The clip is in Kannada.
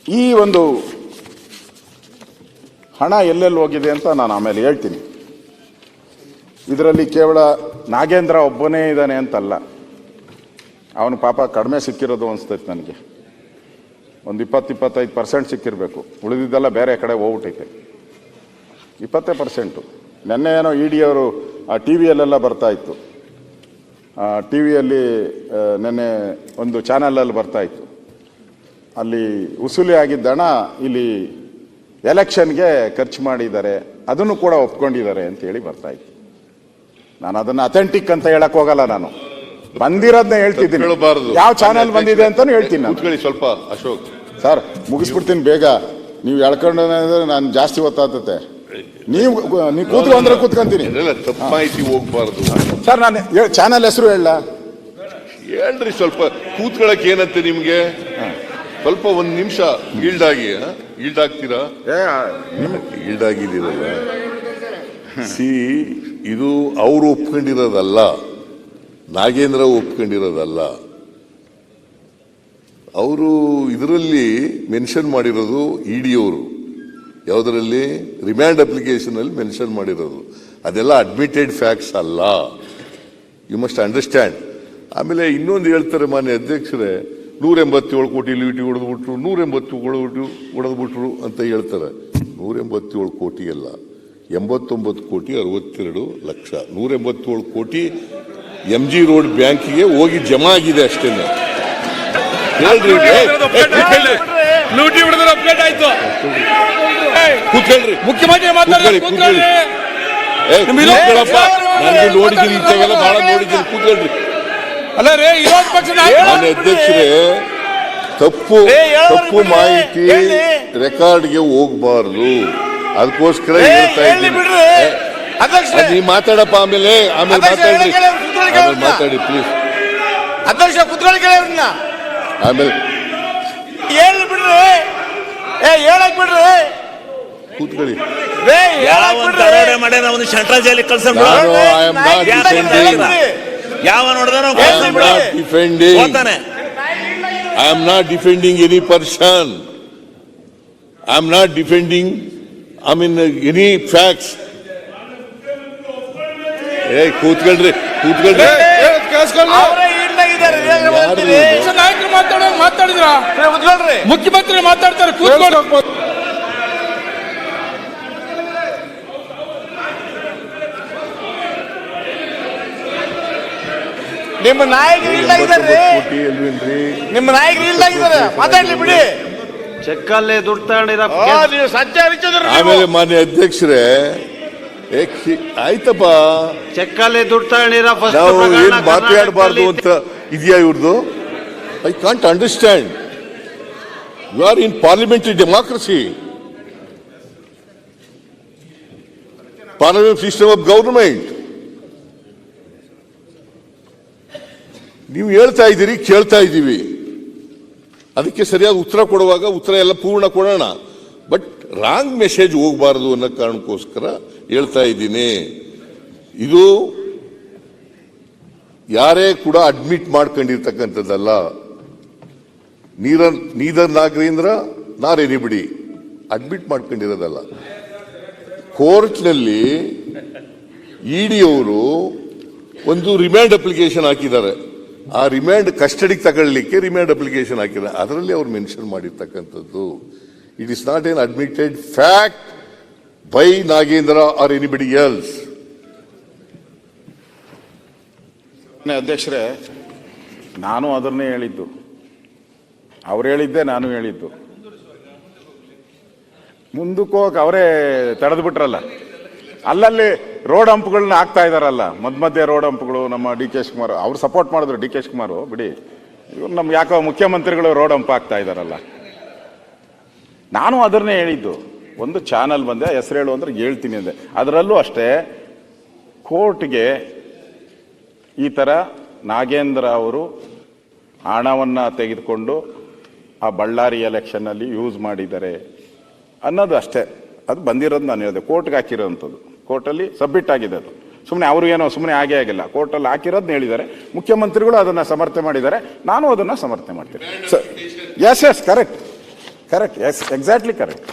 ಈ ಒಂದು ಹಣ ಎಲ್ಲೆಲ್ಲಿ ಹೋಗಿದೆ ಅಂತ ನಾನು ಆಮೇಲೆ ಹೇಳ್ತೀನಿ. ಇದರಲ್ಲಿ ಕೇವಲ ನಾಗೇಂದ್ರ ಒಬ್ಬನೇ ಇದ್ದಾನೆ ಅಂತಲ್ಲ, ಅವನು ಪಾಪ ಕಡಿಮೆ ಸಿಕ್ಕಿರೋದು ಅನಿಸ್ತೈತೆ ನನಗೆ. ಒಂದು 20-25% ಸಿಕ್ಕಿರಬೇಕು, ಉಳಿದಿದ್ದೆಲ್ಲ ಬೇರೆ ಕಡೆ ಹೋಗ್ಬಿಟ್ಟೈತೆ. 20%. ನೆನ್ನೆ ಏನೋ ಇ.ಡಿ. ಅವರು ಆ ಟಿ ವಿಯಲ್ಲೆಲ್ಲ ಬರ್ತಾ ಇತ್ತು, ಟಿ ವಿಯಲ್ಲಿ ನೆನ್ನೆ ಒಂದು ಚಾನಲಲ್ಲಿ ಬರ್ತಾ ಇತ್ತು, ಅಲ್ಲಿ ವಸೂಲಿ ಆಗಿದ್ದ ಹಣ ಇಲ್ಲಿ ಎಲೆಕ್ಷನ್ಗೆ ಖರ್ಚು ಮಾಡಿದ್ದಾರೆ, ಅದನ್ನು ಕೂಡ ಒಪ್ಕೊಂಡಿದ್ದಾರೆ ಅಂತ ಹೇಳಿ ಬರ್ತಾ ಇತ್ತು. ನಾನು ಅದನ್ನು ಅಥೆಂಟಿಕ್ ಅಂತ ಹೇಳಕ್ ಹೋಗಲ್ಲ, ನಾನು ಬಂದಿರೋದನ್ನ ಹೇಳ್ತಿದ್ದೀನಿ, ಯಾವ ಚಾನಲ್ ಬಂದಿದೆ ಅಂತಾನು ಹೇಳ್ತೀನಿ. ನಾನು ಸ್ವಲ್ಪ ಅಶೋಕ್ ಸರ್ ಮುಗಿಸ್ಬಿಡ್ತೀನಿ ಬೇಗ, ನೀವು ಎಳ್ಕೊಂಡು ನಾನು ಜಾಸ್ತಿ ಹೊತ್ತಾಗ್ತತೆ. ನೀವು ಕೂತ್ಕೊ ಅಂದ್ರೆ ಕೂತ್ಕೊಂತೀನಿ, ತಪ್ಪು ಮಾಹಿತಿ ಹೋಗ್ಬಾರ್ದು ಸರ್. ನಾನು ಚಾನಲ್ ಹೆಸರು ಹೇಳ್ರಿ, ಸ್ವಲ್ಪ ಕೂತ್ಕೊಳಕ್ ಏನಂತೆ ನಿಮ್ಗೆ? ಸ್ವಲ್ಪ ಒಂದ್ ನಿಮಿಷ ಈಲ್ಡ್ ಆಗ್ತೀರಾ? ಈಲ್ಡ್ ಆಗಿದ್ದೀರಲ್ಲ. ಇದು ಅವರು ಒಪ್ಕೊಂಡಿರೋದಲ್ಲ, ನಾಗೇಂದ್ರ ಒಪ್ಕೊಂಡಿರೋದಲ್ಲ. ಅವರು ಇದರಲ್ಲಿ ಮೆನ್ಷನ್ ಮಾಡಿರೋದು ಇ.ಡಿ. ಅವರು ಯಾವುದರಲ್ಲಿ ರಿಮ್ಯಾಂಡ್ ಅಪ್ಲಿಕೇಶನ್ ಅಲ್ಲಿ ಮೆನ್ಷನ್ ಮಾಡಿರೋದು, ಅದೆಲ್ಲ ಅಡ್ಮಿಟೆಡ್ ಫ್ಯಾಕ್ಟ್ಸ್ ಅಲ್ಲ. You must understand. ಆಮೇಲೆ ಇನ್ನೊಂದು ಹೇಳ್ತಾರೆ ಮಾನ್ಯ ಅಧ್ಯಕ್ಷರೇ, 187 ಕೋಟಿ ಲೂಟಿ ಹೊಡೆದ್ಬಿಟ್ರು, 187 ಹೊಡೆದ್ಬಿಟ್ರು ಅಂತ ಹೇಳ್ತಾರೆ. 187 ಕೋಟಿ ಅಲ್ಲ, 89 ಕೋಟಿ 62 ಲಕ್ಷ. 187 ಕೋಟಿ MG ರೋಡ್ ಬ್ಯಾಂಕಿಗೆ ಹೋಗಿ ಜಮಾ ಆಗಿದೆ ಅಷ್ಟೇನೆ. ಹೇಳ್ರಿ, ಲೂಟಿ ಹೊಡೆದ್ರೆ ಅಪ್ಡೇಟ್ ಆಯ್ತು. ಕೂತ್ಕೊಳ್ರಿ, ಮುಖ್ಯಮಂತ್ರಿ ಕೂತ್ಕೊಳ್ಳಪ್ಪ. ನಾನು ನೋಡಿದ್ದೀನಿ, ಇಂಥವೆಲ್ಲ ಬಹಳ ನೋಡಿದ್ದೀನಿ. ಕೂತ್ಕೊಳ್ರಿ. ಅಲ್ಲ ರೇ, ವಿರೋಧ ಪಕ್ಷ ಅಧ್ಯಕ್ಷರೇ, ತಪ್ಪು ಮಾಹಿತಿ ರೆಕಾರ್ಡ್ಗೆ ಹೋಗ್ಬಾರ್ದು, ಅದಕ್ಕೋಸ್ಕರ ಹೇಳ್ತಾ ಇದ್ದೀನಿ. ನೀವು ಮಾತಾಡಪ್ಪ, ಆಮೇಲೆ ಮಾತಾಡಿ ಪ್ಲೀಸ್. ಅಧ್ಯಕ್ಷ ಕುತ್ಕೊಳ್ಳಿ, ಆಮೇಲೆ ಹೇಳಕ್ ಬಿಡ್ರಿ, ಕೂತ್ಕೊಳ್ಳಿ. ಒಂದು ಸೆಂಟ್ರಲ್ ಜೈಲಿಗೆ ಕಳ್ಸ. ಯಾವ ನೋಡಿದ್ರೆ I am not defending any person. I am not defending, any facts. ಕೂತ್ಕೊಳ್ರಿ. ನಾಯಕರು ಮಾತಾಡಿದ್ರ ಮುಖ್ಯಮಂತ್ರಿ ಮಾತಾಡ್ತಾರೆ, ಕೂತ್ಕೊಂಡು. ನಿಮ್ಮ ನಾಯಕರು ಇಲ್ದಾಗಿದ್ದಾರೆ, ಮಾತಾಡ್ಲಿ ಬಿಡಿ. ಚೆಕ್ಕಲ್ಲಿ ದುಡ್ಡು ತಗೊಂಡಿರ ಆಮೇಲೆ ಮಾನ್ಯ ಅಧ್ಯಕ್ಷರೇ, ಆಯ್ತಪ್ಪ, ಚೆಕ್ಕಲ್ಲಿ ದುಡ್ಡು ತಗೊಂಡಿರ ಏನ್ ಮಾತಾಡಬಾರ್ದು ಅಂತ ಇದೆಯಾ ಇವ್ರದ್ದು? I can't understand. You are in parliamentary democracy, parliament system of government. ನೀವು ಹೇಳ್ತಾ ಇದ್ದೀರಿ, ಕೇಳ್ತಾ ಇದ್ದೀವಿ, ಅದಕ್ಕೆ ಸರಿಯಾಗಿ ಉತ್ತರ ಕೊಡುವಾಗ ಉತ್ತರ ಎಲ್ಲ ಪೂರ್ಣ ಕೊಡೋಣ. ಬಟ್ ರಾಂಗ್ ಮೆಸೇಜ್ ಹೋಗಬಾರದು ಅನ್ನೋ ಕಾರಣಕ್ಕೋಸ್ಕರ ಹೇಳ್ತಾ ಇದ್ದೀನಿ. ಇದು ಯಾರೇ ಕೂಡ ಅಡ್ಮಿಟ್ ಮಾಡ್ಕೊಂಡಿರ್ತಕ್ಕಂಥದ್ದಲ್ಲ. ನೀದರ್ ನಾಗೇಂದ್ರ ನಾರ್ ಎನಿಬಡಿ ಅಡ್ಮಿಟ್ ಮಾಡ್ಕೊಂಡಿರೋದಲ್ಲ. ಕೋರ್ಟ್ನಲ್ಲಿ ಇ.ಡಿ. ಅವರು ಒಂದು ರಿಮ್ಯಾಂಡ್ ಅಪ್ಲಿಕೇಶನ್ ಹಾಕಿದ್ದಾರೆ. ಆ ರಿಮ್ಯಾಂಡ್ ಕಸ್ಟಡಿಗೆ ತಗೊಳ್ಳಿಕ್ಕೆ ರಿಮ್ಯಾಂಡ್ ಅಪ್ಲಿಕೇಶನ್ ಹಾಕಿದ್ದಾರೆ, ಅದರಲ್ಲಿ ಅವ್ರು ಮೆನ್ಷನ್ ಮಾಡಿರ್ತಕ್ಕಂಥದ್ದು. It is not an admitted fact by Nagendra R anybody else. ಅಧ್ಯಕ್ಷರೇ, ನಾನು ಅದನ್ನೇ ಹೇಳಿದ್ದು, ಅವ್ರು ಹೇಳಿದ್ದೆ ನಾನು ಹೇಳಿದ್ದು. ಮುಂದಕ್ಕೆ ಹೋಗಿ ಅವರೇ ತಡೆದು ಬಿಟ್ರಲ್ಲ, ಅಲ್ಲಲ್ಲಿ ರೋಡ್ ಹಂಪ್ಗಳನ್ನ ಹಾಕ್ತಾ ಇದಾರಲ್ಲ, ಮಧ್ಯ ರೋಡ್ ಹಂಪ್ಗಳು. ನಮ್ಮ ಡಿ.ಕೆ. ಶಿವಕುಮಾರ್ ಅವ್ರು ಸಪೋರ್ಟ್ ಮಾಡಿದ್ರು, ಡಿ.ಕೆ. ಶಿವಕುಮಾರ್ ಬಿಡಿ, ಇವ್ರು ನಮ್ಗೆ ಯಾಕೋ ಮುಖ್ಯಮಂತ್ರಿಗಳು ರೋಡ್ ಹಂಪ್ ಹಾಕ್ತಾ ಇದಾರಲ್ಲ. ನಾನು ಅದನ್ನೇ ಹೇಳಿದ್ದು. ಒಂದು ಚಾನಲ್ ಬಂದೆ, ಹೆಸರು ಹೇಳು ಅಂದ್ರೆ ಹೇಳ್ತೀನಿ ಅಂದೆ. ಅದರಲ್ಲೂ ಅಷ್ಟೇ, ಕೋರ್ಟ್ಗೆ ಈ ಥರ ನಾಗೇಂದ್ರ ಅವರು ಹಣವನ್ನು ತೆಗೆದುಕೊಂಡು ಆ ಬಳ್ಳಾರಿ ಎಲೆಕ್ಷನ್ನಲ್ಲಿ ಯೂಸ್ ಮಾಡಿದ್ದಾರೆ ಅನ್ನೋದು ಅಷ್ಟೇ. ಅದು ಬಂದಿರೋದು ನಾನು ಹೇಳಿದೆ, ಕೋರ್ಟ್ಗೆ ಹಾಕಿರೋಂಥದ್ದು, ಕೋರ್ಟಲ್ಲಿ ಸಬ್ಮಿಟ್ ಆಗಿದೆ. ಅದು ಸುಮ್ಮನೆ ಅವರು ಏನೋ ಸುಮ್ಮನೆ ಆಗೇ ಆಗಿಲ್ಲ, ಕೋರ್ಟಲ್ಲಿ ಹಾಕಿರೋದನ್ನ ಹೇಳಿದ್ದಾರೆ. ಮುಖ್ಯಮಂತ್ರಿಗಳು ಅದನ್ನು ಸಮರ್ಥನೆ ಮಾಡಿದ್ದಾರೆ, ನಾನು ಅದನ್ನು ಸಮರ್ಥನೆ ಮಾಡ್ತೀನಿ. Yes correct correct, exactly correct.